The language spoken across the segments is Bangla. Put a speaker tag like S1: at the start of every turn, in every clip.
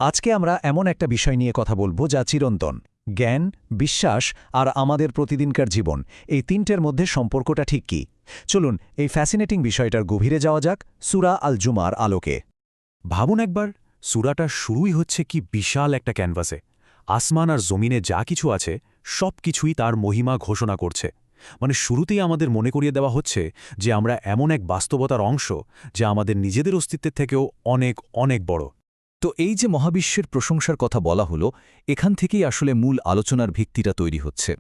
S1: আজকে আমরা এমন একটা বিষয় নিয়ে কথা বলবো যা চিরন্তন। জ্ঞান, বিশ্বাস আর আমাদের প্রতিদিনকার জীবন, এই তিনটের মধ্যে সম্পর্কটা ঠিক কি? চলুন এই ফ্যাসিনেটিং বিষয়টার গভীরে যাওয়া যাক সূরা আল জুমার আলোকে।
S2: ভাবুন একবার, সূরাটা শুরুই হচ্ছে কি বিশাল একটা ক্যানভাসে। আসমান আর জমিনে যা কিছু আছে সব কিছুই তার মহিমা ঘোষণা করছে। মানে শুরুতেই আমাদের মনে করিয়ে দেওয়া হচ্ছে যে আমরা এমন এক বাস্তবতার অংশ যা আমাদের নিজেদের অস্তিত্বের থেকেও অনেক অনেক বড়।
S3: তো এই যে মহাবিশ্বের প্রশংসার কথা বলা হলো, এখান থেকেই আসলে মূল আলোচনার ভিত্তিটা তৈরি হচ্ছে।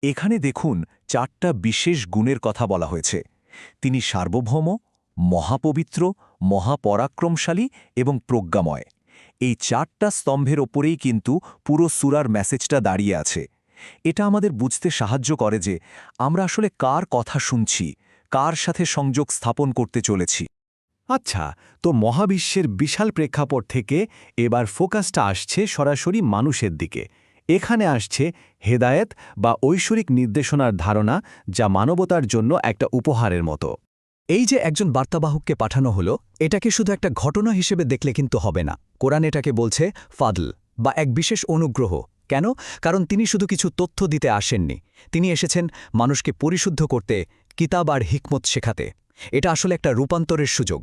S1: এখানে দেখুন 4টা বিশেষ গুণের কথা বলা হয়েছে। তিনি সার্বভৌম, মহাপবিত্র, মহাপরাক্রমশালী এবং প্রজ্ঞাময়। এই 4টা স্তম্ভের ওপরেই কিন্তু পুরো সূরার মেসেজটা দাঁড়িয়ে আছে। এটা আমাদের বুঝতে সাহায্য করে যে আমরা আসলে কার কথা শুনছি, কার সাথে সংযোগ স্থাপন করতে চলেছি।
S2: আচ্ছা, তো মহাবিশ্বের বিশাল প্রেক্ষাপট থেকে এবার ফোকাসটা আসছে সরাসরি মানুষের দিকে। এখানে আসছে হেদায়েত বা ঐশ্বরিক নির্দেশনার ধারণা, যা মানবতার জন্য একটা উপহারের মতো।
S3: এই যে একজন বার্তাবাহককে পাঠানো হলো, এটাকে শুধু একটা ঘটনা হিসেবে দেখলে কিন্তু হবে না। কোরআন এটাকে বলছে ফাদল বা এক বিশেষ অনুগ্রহ। কেন? কারণ তিনি শুধু কিছু তথ্য দিতে আসেননি, তিনি এসেছেন মানুষকে পরিশুদ্ধ করতে, কিতাব আর হিকমত শেখাতে। এটা আসলে একটা রূপান্তরের সুযোগ।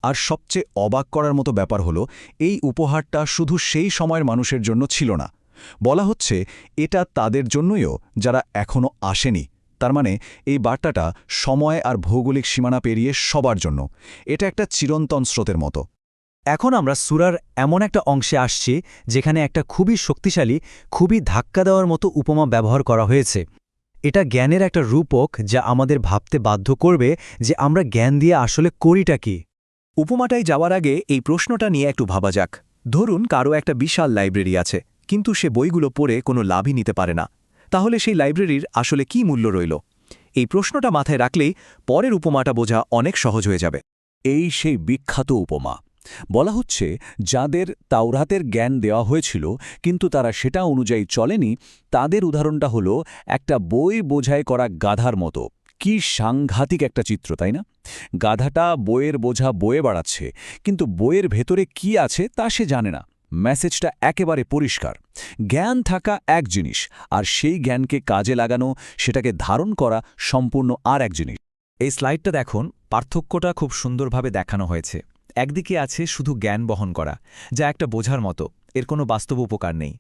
S1: আর সবচেয়ে অবাক করার মতো ব্যাপার হলো, এই উপহারটা শুধু সেই সময়ের মানুষের জন্য ছিল না। বলা হচ্ছে এটা তাদের জন্যইও যারা এখনও আসেনি। তার মানে এই বার্তাটা সময় আর ভৌগোলিক সীমানা পেরিয়ে সবার জন্য। এটা একটা চিরন্তন স্রোতের মতো।
S3: এখন আমরা সূরার এমন একটা অংশে আসছি যেখানে একটা খুবই শক্তিশালী, খুবই ধাক্কা দেওয়ার মতো উপমা ব্যবহার করা হয়েছে। এটা জ্ঞানের একটা রূপক যা আমাদের ভাবতে বাধ্য করবে যে আমরা জ্ঞান দিয়ে আসলে করিটা কি।
S1: উপমাটায় যাওয়ার আগে এই প্রশ্নটা নিয়ে একটু ভাবা যাক। ধরুন কারও একটা বিশাল লাইব্রেরি আছে, কিন্তু সে বইগুলো পড়ে কোনো লাভই নিতে পারে না। তাহলে সেই লাইব্রেরির আসলে কি মূল্য রইল? এই প্রশ্নটা মাথায় রাখলেই পরের উপমাটা বোঝা অনেক সহজ হয়ে যাবে। এই সেই বিখ্যাত উপমা। বলা হচ্ছে যাদের তাওরাতের জ্ঞান দেওয়া হয়েছিল কিন্তু তারা সেটা অনুযায়ী চলেনি, তাদের উদাহরণটা হলো একটা বই বোঝাই করা গাধার মতো। কি সাংঘাতিক একটা চিত্র, তাই না? গাধাটা বইয়ের বোঝা বয়ে বাড়াচ্ছে, কিন্তু বইয়ের ভেতরে কি আছে তা সে জানে না। মেসেজটা একেবারে পরিষ্কার। জ্ঞান থাকা এক জিনিস, আর সেই জ্ঞানকে কাজে লাগানো, সেটাকে ধারণ করা সম্পূর্ণ আর এক জিনিস।
S3: এই স্লাইডটা দেখুন, পার্থক্যটা খুব সুন্দরভাবে দেখানো হয়েছে। একদিকে আছে শুধু জ্ঞান বহন করা, যা একটা বোঝার মতো, এর কোনো বাস্তব উপকার নেই।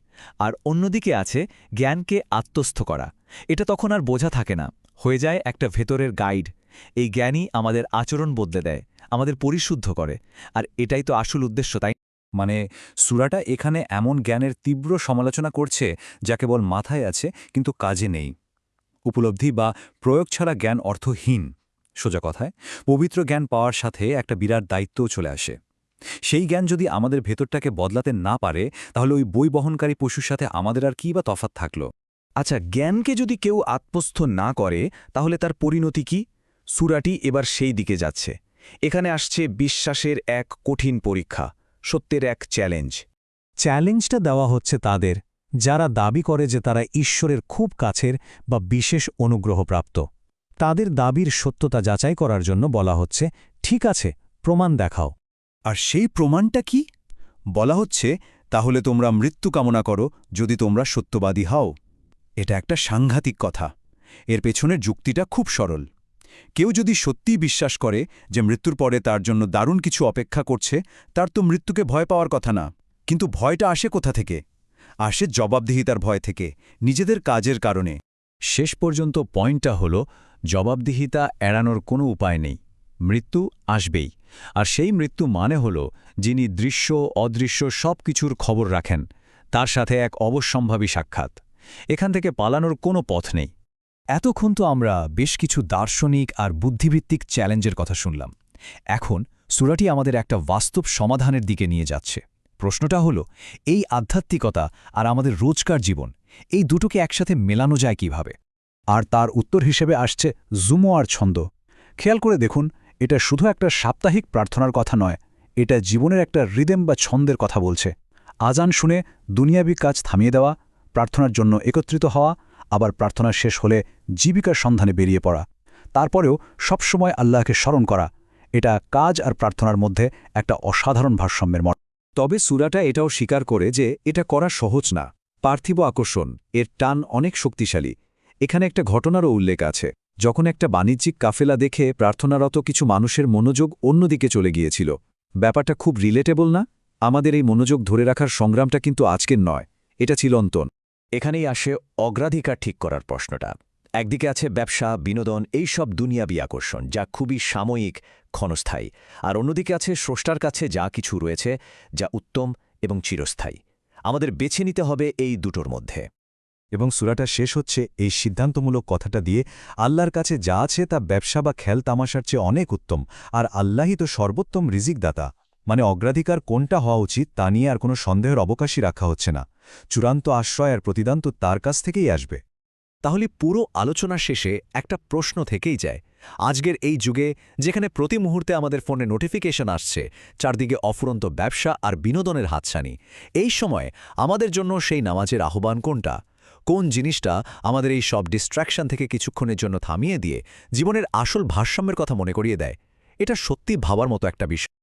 S3: আর অন্যদিকে আছে জ্ঞানকে আত্মস্থ করা। এটা তখন আর বোঝা থাকে না, হয়ে যায় একটা ভেতরের গাইড। এই জ্ঞানই আমাদের আচরণ বদলে দেয়, আমাদের পরিশুদ্ধ করে। আর এটাই তো আসল উদ্দেশ্য, তাই?
S1: মানে সূরাটা এখানে এমন জ্ঞানের তীব্র সমালোচনা করছে যা কেবল মাথায় আছে কিন্তু কাজে নেই। উপলব্ধি বা প্রয়োগ ছাড়া জ্ঞান অর্থহীন। সোজা কথায়, পবিত্র জ্ঞান পাওয়ার সাথে একটা বিরাট দায়িত্বও চলে আসে। সেই জ্ঞান যদি আমাদের ভেতরটাকে বদলাতে না পারে, তাহলে ওই বই বহনকারী পশুর সাথে আমাদের আর কী বা তফাৎ থাকলো?
S3: আচ্ছা, জ্ঞানকে যদি কেউ আত্মস্থ না করে তাহলে তার পরিণতি কি? সূরাটি এবার সেই দিকে যাচ্ছে। এখানে আসছে বিশ্বাসের এক কঠিন পরীক্ষা, সত্যের এক চ্যালেঞ্জ।
S1: চ্যালেঞ্জটা দেওয়া হচ্ছে তাদের যারা দাবি করে যে তারা ঈশ্বরের খুব কাছের বা বিশেষ অনুগ্রহপ্রাপ্ত। তাদের দাবির সত্যতা যাচাই করার জন্য বলা হচ্ছে, ঠিক আছে, প্রমাণ দেখাও। আর সেই প্রমাণটা কি? বলা হচ্ছে, তাহলে তোমরা মৃত্যু কামনা করো যদি তোমরা সত্যবাদী হও। এটা একটা সাংঘাতিক কথা। এর পেছনের যুক্তিটা খুব সরল। কেউ যদি সত্যিই বিশ্বাস করে যে মৃত্যুর পরে তার জন্য দারুণ কিছু অপেক্ষা করছে, তার তো মৃত্যুকে ভয় পাওয়ার কথা না। কিন্তু ভয়টা আসে কোথা থেকে? আসে জবাবদিহিতার ভয় থেকে, নিজেদের কাজের কারণে। শেষ পর্যন্ত পয়েন্টটা হল, জবাবদিহিতা এড়ানোর কোনো উপায় নেই। মৃত্যু আসবেই। আর সেই মৃত্যু মানে হল যিনি দৃশ্য অদৃশ্য সব কিছুর খবর রাখেন, তার সাথে এক অবশ্যম্ভাবী সাক্ষাৎ। এখান থেকে পালানোর কোনো পথ নেই। এতক্ষণ তো আমরা বেশ কিছু দার্শনিক আর বুদ্ধিভিত্তিক চ্যালেঞ্জের কথা শুনলাম। এখন সূরাটি আমাদের একটা বাস্তব সমাধানের দিকে নিয়ে যাচ্ছে। প্রশ্নটা হলো, এই আধ্যাত্মিকতা আর আমাদের রোজকার জীবন, এই দুটোকে একসাথে মেলানো যায় কিভাবে? আর তার উত্তর হিসেবে আসছে জুমুয়ার ছন্দ। খেয়াল করে দেখুন, এটা শুধু একটা সাপ্তাহিক প্রার্থনার কথা নয়, এটা জীবনের একটা রিদেম বা ছন্দের কথা বলছে। আজান শুনে দুনিয়াবি কাজ থামিয়ে দেওয়া, প্রার্থনার জন্য একত্রিত হওয়া, আবার প্রার্থনা শেষ হলে জীবিকার সন্ধানে বেরিয়ে পড়া, তারপরেও সবসময় আল্লাহকে স্মরণ করা। এটা কাজ আর প্রার্থনার মধ্যে একটা অসাধারণ ভারসাম্যের মত।
S4: তবে সূরাটা এটাও স্বীকার করে যে এটা করা সহজ না। পার্থিব আকর্ষণ এর টান অনেক শক্তিশালী। এখানে একটা ঘটনারও উল্লেখ আছে। যখন একটা বাণিজ্যিক কাফেলা দেখে প্রার্থনারত কিছু মানুষের মনোযোগ অন্যদিকে চলে গিয়েছিল। ব্যাপারটা খুব রিলেটেবল না? আমাদের এই মনোযোগ ধরে রাখার সংগ্রামটা কিন্তু আজকের নয়, এটা চিরন্তন।
S5: এখানেই আসে অগ্রাধিকার ঠিক করার প্রশ্নটা। একদিকে আছে ব্যবসা, বিনোদন, এই সব দুনিয়াবী আকর্ষণ যা খুবই সাময়িক, ক্ষণস্থায়ী, আর অন্যদিকে আছে স্রষ্টার কাছে যা কিছু রয়েছে যা উত্তম এবং চিরস্থায়ী। আমাদের বেছে নিতে হবে এই দুটোর মধ্যে।
S4: এবং সূরাটা শেষ হচ্ছে এই সিদ্ধান্তমূলক কথাটা দিয়ে, আল্লাহর কাছে যা আছে তা ব্যবসা বা খেল তামাশার চেয়ে অনেক উত্তম, আর আল্লাহই তো সর্বোত্তম রিজিকদাতা। মানে অগ্রাধিকার কোনটা হওয়া উচিত তা নিয়ে আর কোনো সন্দেহের অবকাশই রাখা হচ্ছে না। চূড়ান্ত আশ্রয় আর প্রতিদান তো তার কাছ থেকেই আসবে।
S2: তাহলে পুরো আলোচনা শেষে একটা প্রশ্ন থেকেই যায়। আজকের এই যুগে যেখানে প্রতি মুহূর্তে আমাদের ফোনে নোটিফিকেশন আসছে, চারদিকে অফুরন্ত ব্যবসা আর বিনোদনের হাতছানি, এই সময় আমাদের জন্য সেই নামাজের আহ্বান কোনটা? কোন জিনিসটা আমাদের এই সব ডিস্ট্র্যাকশন থেকে কিছুক্ষণের জন্য থামিয়ে দিয়ে জীবনের আসল ভারসাম্যের কথা মনে করিয়ে দেয়? এটা সত্যি ভাবার মতো একটা বিষয়।